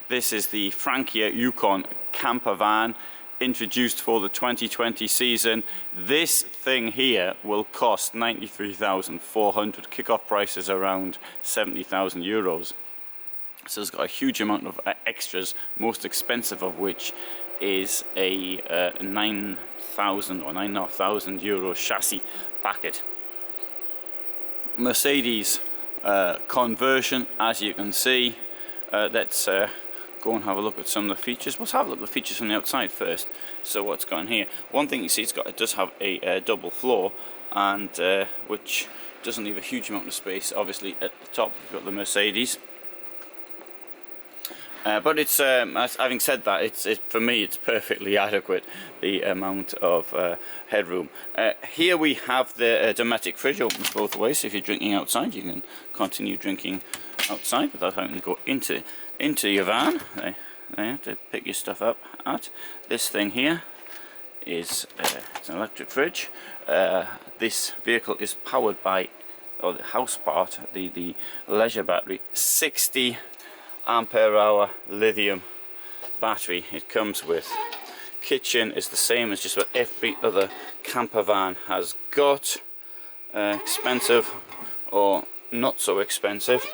This is the Frankia Yukon camper van, introduced for the 2020 season. This thing here will cost 93,400. Kickoff price is around 70,000 euros. So it's got a huge amount of extras, most expensive of which is a 9,000 or 9,500 euro chassis packet. Mercedes conversion, as you can see. Let's go and have a look at some of the features. Let's have a look at the features from the outside first. So what's going here? One thing you see, it does have a double floor, and which doesn't leave a huge amount of space. Obviously, at the top you've got the Mercedes. But it's having said that, for me it's perfectly adequate, the amount of headroom. Here we have the domestic fridge, opens both ways. So if you're drinking outside, you can continue drinking outside without having to go into your van. There to pick your stuff up at. This thing here is it's an electric fridge. This vehicle is powered by, or the house part, the leisure battery, 60 ampere hour lithium battery it comes with. Kitchen is the same as just what every other camper van has got. Expensive or not so expensive.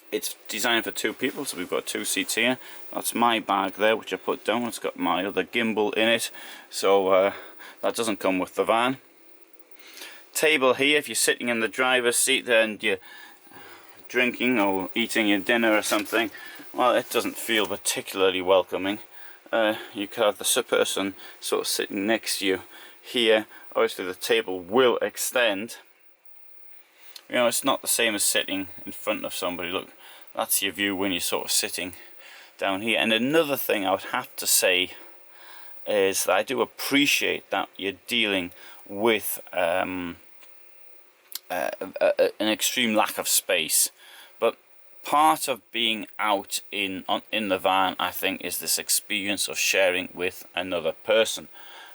It's designed for two people, so we've got 2 seats here. That's my bag there, which I put down. It's got my other gimbal in it, so that doesn't come with the van. Table here, if you're sitting in the driver's seat there and you're drinking or eating your dinner or something, well, it doesn't feel particularly welcoming. You could have the person sort of sitting next to you here. Obviously the table will extend. You know, it's not the same as sitting in front of somebody. Look, that's your view when you're sort of sitting down here. And another thing I would have to say is that I do appreciate that you're dealing with an extreme lack of space. But part of being out in the van, I think, is this experience of sharing with another person.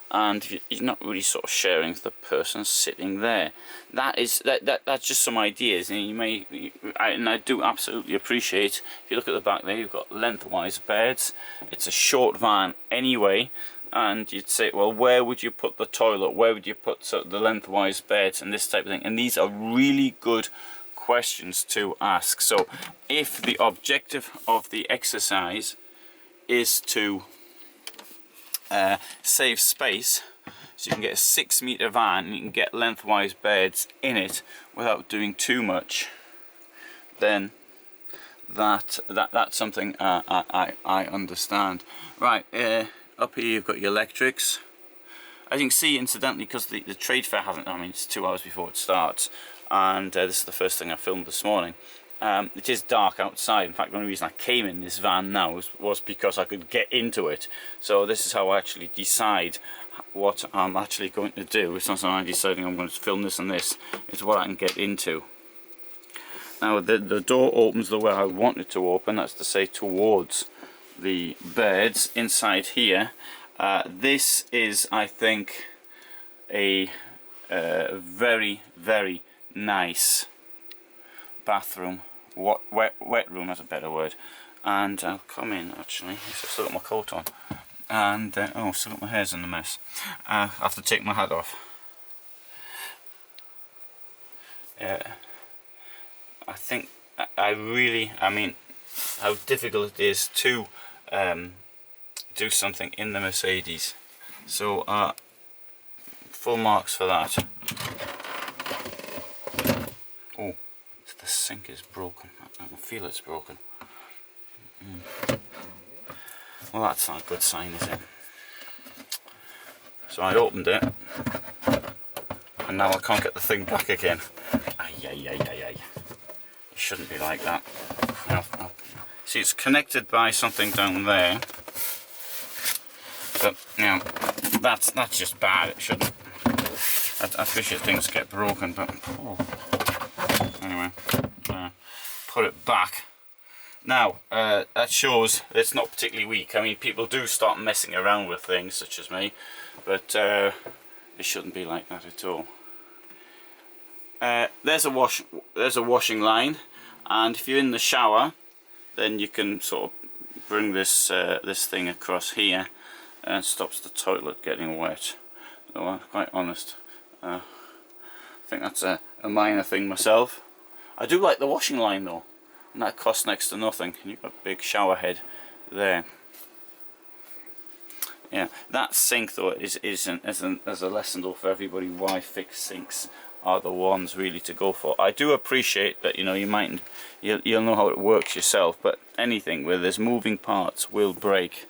And you're not really sort of sharing with the person sitting there. That's just some ideas, and I do absolutely appreciate. If you look at the back there, you've got lengthwise beds. It's a short van anyway, and you'd say, well, where would you put the toilet? Where would you put the lengthwise beds and this type of thing? And these are really good questions to ask. So, if the objective of the exercise is to save space, so you can get a 6-meter van and you can get lengthwise beds in it without doing too much, then that's something I understand. Right, up here you've got your electrics. As you can see, incidentally, because the trade fair hasn't, I mean, it's 2 hours before it starts, and this is the first thing I filmed this morning. It is dark outside. In fact, the only reason I came in this van now was because I could get into it. So this is how I actually decide what I'm actually going to do. It's not something I'm deciding I'm going to film this and this. It's what I can get into. Now the door opens the way I want it to open. That's to say, towards the beds. Inside here, this is, I think, a very, very nice bathroom, wet room, that's a better word. And I'll come in actually. I've still got my coat on, and oh, still got my hair's in a mess. I have to take my hat off. I think I mean, how difficult it is to do something in the Mercedes. So full marks for that. Oh, the sink is broken. I can feel it's broken. Well, that's not a good sign, is it? So I opened it, and now I can't get the thing back again. Ay. It shouldn't be like that. Now, see, it's connected by something down there, but you know, that's just bad. It shouldn't. I appreciate things get broken, but anyway, put it back. Now, that shows it's not particularly weak. I mean, people do start messing around with things, such as me, but it shouldn't be like that at all. There's a washing line, and if you're in the shower, then you can sort of bring this this thing across here, and it stops the toilet getting wet. So I'm quite honest, I think that's a minor thing myself. I do like the washing line though, and that costs next to nothing. You've got a big shower head there. Yeah, that sink though is a lesson though for everybody why fixed sinks are the ones really to go for. I do appreciate that, you know, you'll know how it works yourself, but anything where there's moving parts will break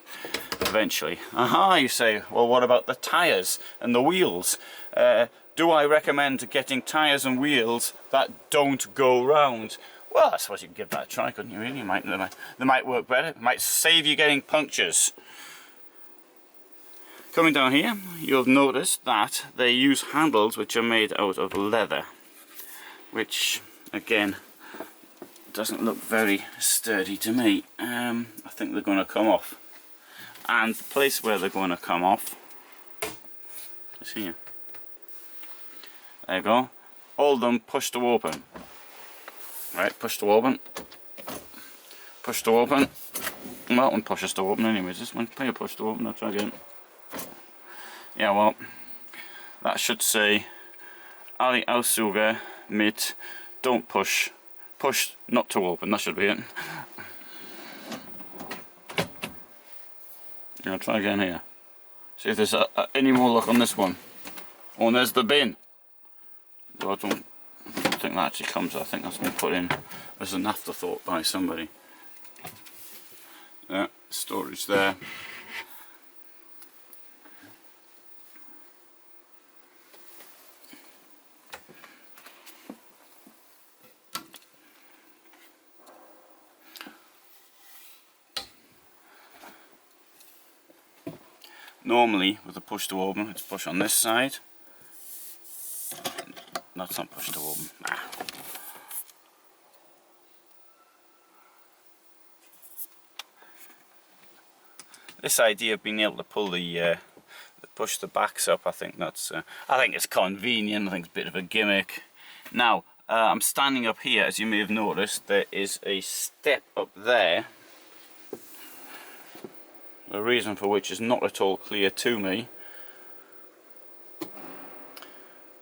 eventually. Aha, you say, well, what about the tires and the wheels? Do I recommend getting tires and wheels that don't go round? Well, I suppose you could give that a try, couldn't you? Really, they might work better. It might save you getting punctures. Coming down here, you'll notice that they use handles which are made out of leather, which again doesn't look very sturdy to me. I think they're going to come off, and the place where they're going to come off is here. There you go. All of them push to open. Right, push to open. Push to open. Well, that one pushes to open anyways. This one, pay a push to open. I'll try again. Yeah, well, that should say Ali Ausuga mit don't push. Push not to open. That should be it. I'll try again here. See if there's any more luck on this one. Oh, and there's the bin. Well, I don't think that actually comes. I think that's been put in as an afterthought by somebody. Yeah, storage there. Normally, with a push to open, it's push on this side. That's not push to open. Nah. This idea of being able to pull push the backs up, I think that's. I think it's convenient. I think it's a bit of a gimmick. Now, I'm standing up here, as you may have noticed. There is a step up there. The reason for which is not at all clear to me,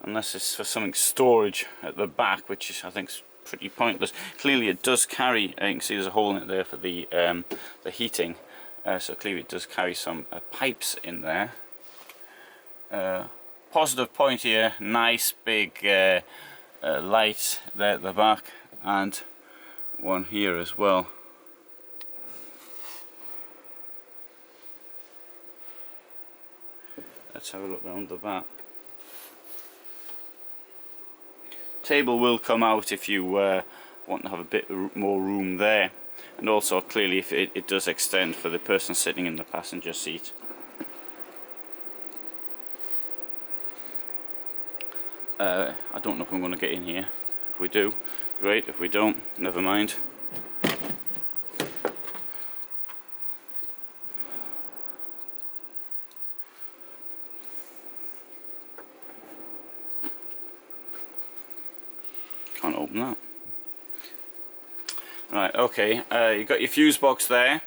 unless it's for something storage at the back, which is, I think, is pretty pointless. Clearly, it does carry. You can see there's a hole in it there for the heating, so clearly it does carry some pipes in there. Positive point here: nice big light there at the back, and one here as well. Let's have a look round the back. Table will come out if you want to have a bit more room there, and also clearly if it does extend for the person sitting in the passenger seat. I don't know if I'm going to get in here. If we do, great. If we don't, never mind. Can't open that. Right, okay, you've got your fuse box there.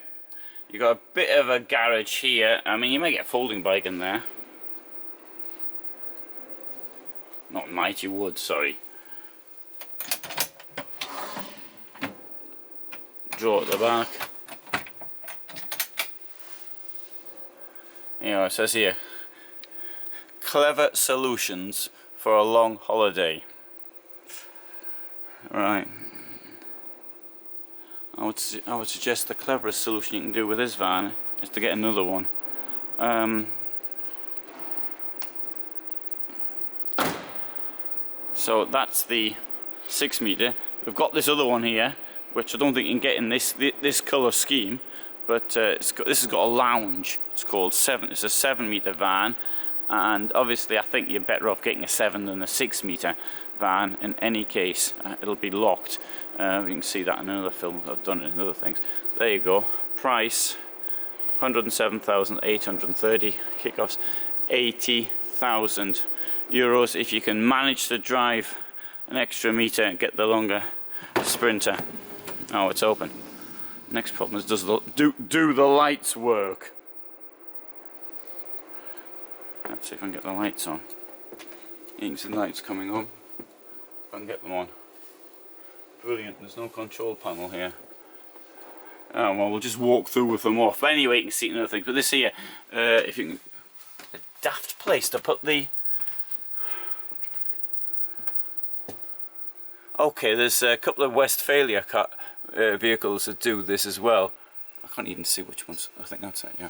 You've got a bit of a garage here. I mean, you may get a folding bike in there. Not might, you would, sorry. Drawer at the back. You know, it says here, clever solutions for a long holiday. Right. I would suggest the cleverest solution you can do with this van is to get another one. So that's the 6 metre. We've got this other one here, which I don't think you can get in this colour scheme, but this has got a lounge. It's called 7. It's a 7 metre van, and obviously I think you're better off getting a 7 than a 6 metre van. In any case, it'll be locked. You can see that in another film. I've done it in other things. There you go. Price 107,830. Kickoffs 80,000 euros. If you can manage to drive an extra metre and get the longer Sprinter. Oh, it's open. Next problem is do the lights work? Let's see if I can get the lights on. You can see the lights coming on. If I can get them on. Brilliant, there's no control panel here. Oh, well, we'll just walk through with them off. But anyway, you can see another thing. But this here, if you can, a daft place to put the. Okay, there's a couple of Westphalia vehicles that do this as well. I can't even see which ones. I think that's it. Yeah.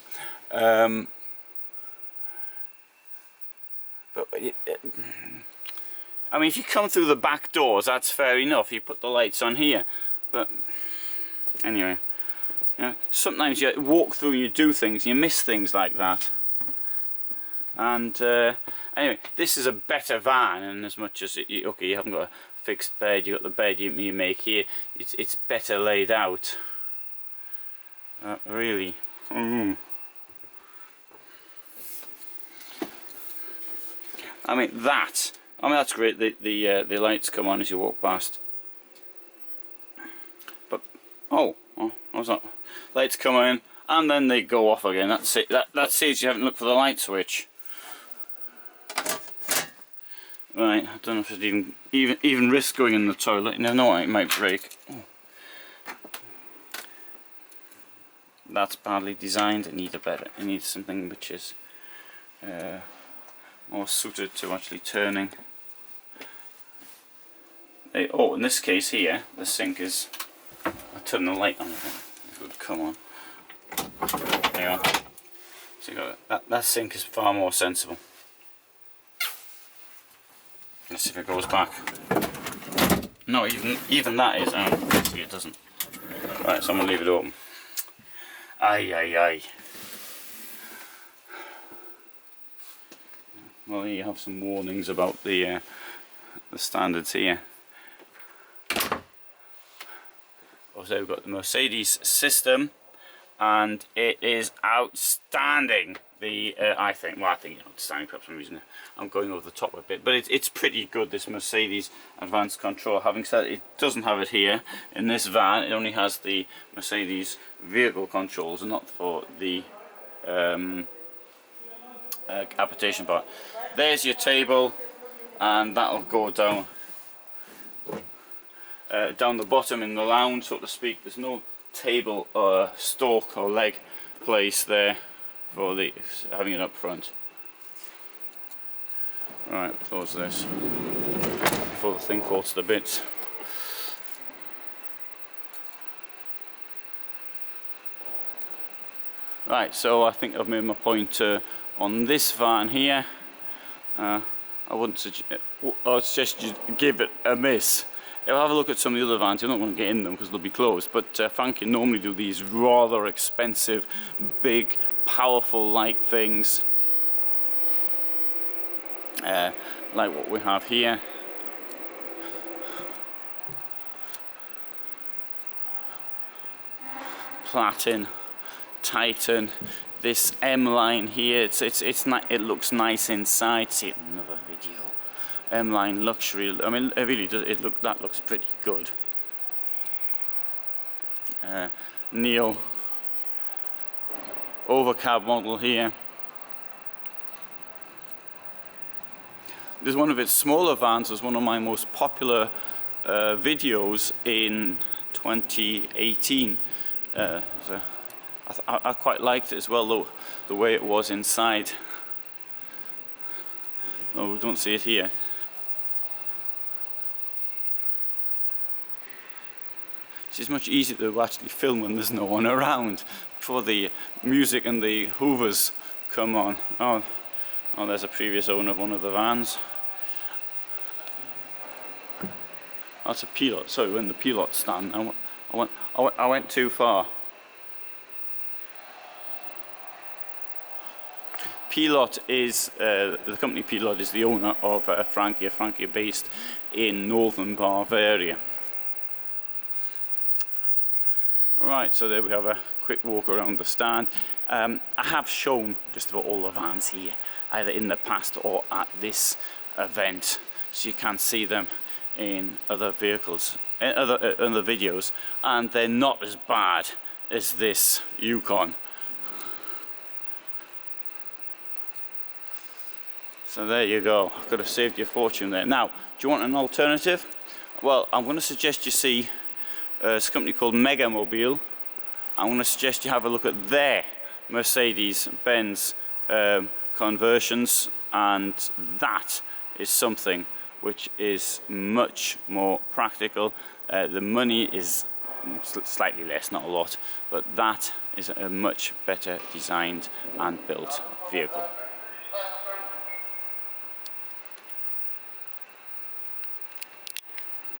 But I mean, if you come through the back doors, that's fair enough. You put the lights on here. But anyway. You know, sometimes you walk through and you do things, and you miss things like that. And anyway, this is a better van, and as much as you haven't got a fixed bed, you got the bed you make here. It's better laid out. Really. I mean that's great. The lights come on as you walk past. But what was that? Lights come in and then they go off again. That's it. That says you haven't looked for the light switch. Right, I don't know if it's even risk going in the toilet. You never know, it might break. Oh. That's badly designed. It needs something which is more suited to actually turning. In this case here, the sink is. I turn the light on again. It would come on. There you are. So you got that sink is far more sensible. Let's see if it goes back. No, even that is. See, it doesn't. Right, so I'm gonna leave it open. Aye. Well, you have some warnings about the standards here. Also, we've got the Mercedes system, and it is outstanding. I think it's outstanding. Perhaps I'm going over the top a bit, but it's pretty good. This Mercedes advanced control. Having said it doesn't have it here in this van. It only has the Mercedes vehicle controls, and not for the capitation part. There's your table, and that'll go down. Down the bottom in the lounge, so to speak. There's no table or stalk or leg place there for having it up front. Right, close this before the thing falls to bits. Right, so I think I've made my point on this van here. I would suggest you give it a miss. I'll have a look at some of the other vans. You're not going to get in them because they'll be closed, but Frankia normally do these rather expensive, big, powerful like things, like what we have here. Platin, Titan, this M line here. It looks nice inside. See it in another video. M-line luxury. I mean, it really does. That looks pretty good. Neo overcab model here. There's one of its smaller vans. Was one of my most popular videos in 2018. So I quite liked it as well, though, the way it was inside. Oh, we don't see it here. It's much easier to actually film when there's no one around, before the music and the hoovers come on. Oh, there's a previous owner of one of the vans. That's a pilot. Sorry, we're in the pilot stand. I went too far. Pilot is the company. Pilot is the owner of Frankia based in northern Bavaria. Right, so there we have a quick walk around the stand. I have shown just about all the vans here, either in the past or at this event, so you can see them in other vehicles, in other videos, and they're not as bad is this Yukon. So there you go, could have saved you a fortune there. Now, do you want an alternative? Well, I'm going to suggest you see this company called Megamobile. I'm going to suggest you have a look at their Mercedes-Benz conversions, and that is something which is much more practical. The money is slightly less, not a lot, but that is a much better designed and built vehicle.